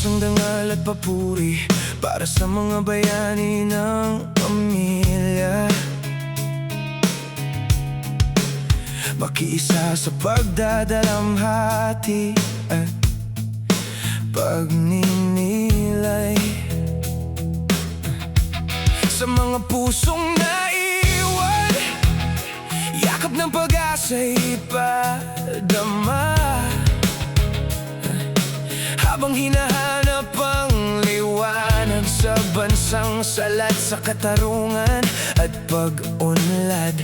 Isang dangal at papuri para sa mga bayani ng pamilya. Makiisa sa pagdadalamhati at pagninilay sa mga pusong naiwan. Yakap ng pag-asa'y ipadama habang hinahanap ang liwanag sa bansang salat sa katarungan at pag-unlad.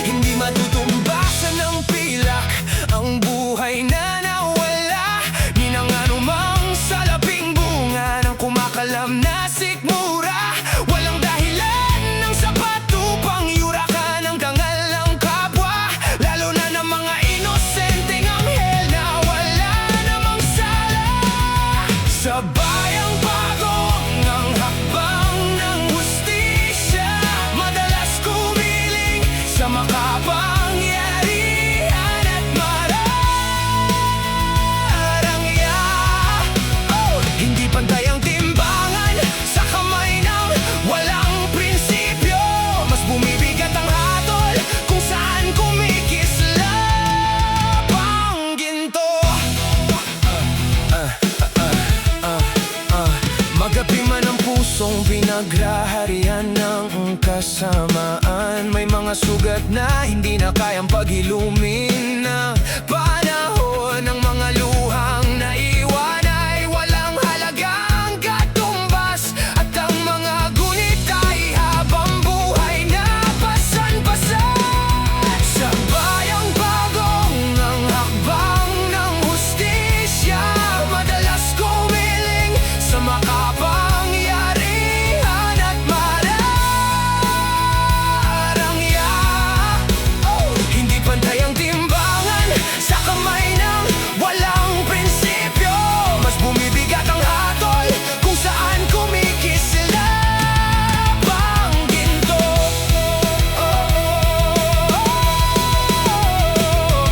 Hindi matutumbasan ng pilak ang buhay na nawala ni ng anumang salaping bunga ng kumakalam na sikmura. Walang dahilan ng sapat upang yurakan ang dangal ng kapwa, lalo na ng mga inosenteng anghel na wala namang sala. Sa bayang pagong ng hakbang ng hustisya, madalas kumiling sa makapangyarihan at mararangya. Hindi pantay ang timbangan sa kamay ng walang prinsipyo. Mas bumibigat ang hatol kung saan kumikislap ang ginto. Magapi man ang pusong pinaghaharian ng kasamaan, may mga sugat na hindi na kayang pag-ilumin ng panahon. Ng mga luhang naiwan ay walang halagang katumbas, at ang mga gunit ay habang buhay na pasan-pasan. Sa bayang pagong ng hakbang ng hustisya, madalas kumiling sa makapangyarihan at mararangya. Hindi pantay ang timbangan sa kamay ng walang prinsipyo. Mas bumibigat ang hatol kung saan kumikislap ang ginto.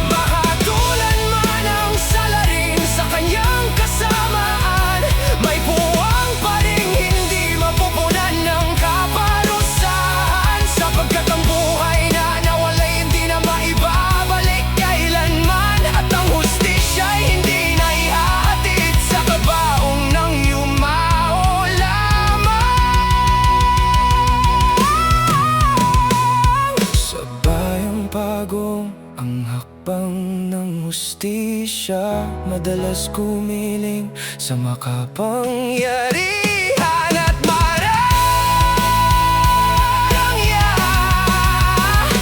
Mahatulan man ang salarin sa kanyang kasamaan, may puwang pa ring hindi mapupunan ng kaparusahan, sapagkat ang buhay na nawalay hindi na maibabalik kailanman, at ang hustisya'y hindi na ihahatid sa kabaong ng yumao lamang. Sa bayang pagong ang hakbang ng hustisya, madalas kumiling sa makapangyarihan at mararangya.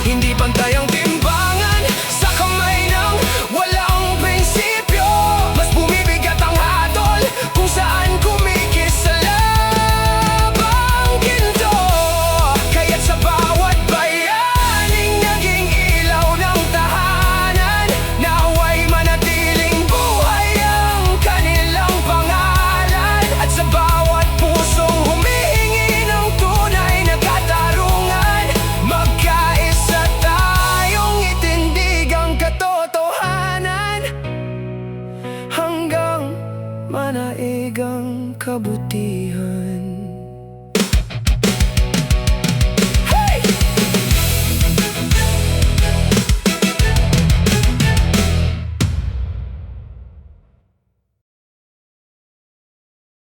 Hindi pantay ang timbangan sa kamay ng walang prinsipyo. Mas bumibigat ang hatol kung saan kumikislap ang ginto. Kaya't sa bawat bayaning naging ilaw ng tahanan, naway manatiling buhay ang kanilang pangalan. At sa bawat pusong humihingi ng tunay na katarungan, magkaisa tayong itindig ang katotohanan hanggang manaig ang kabutihan.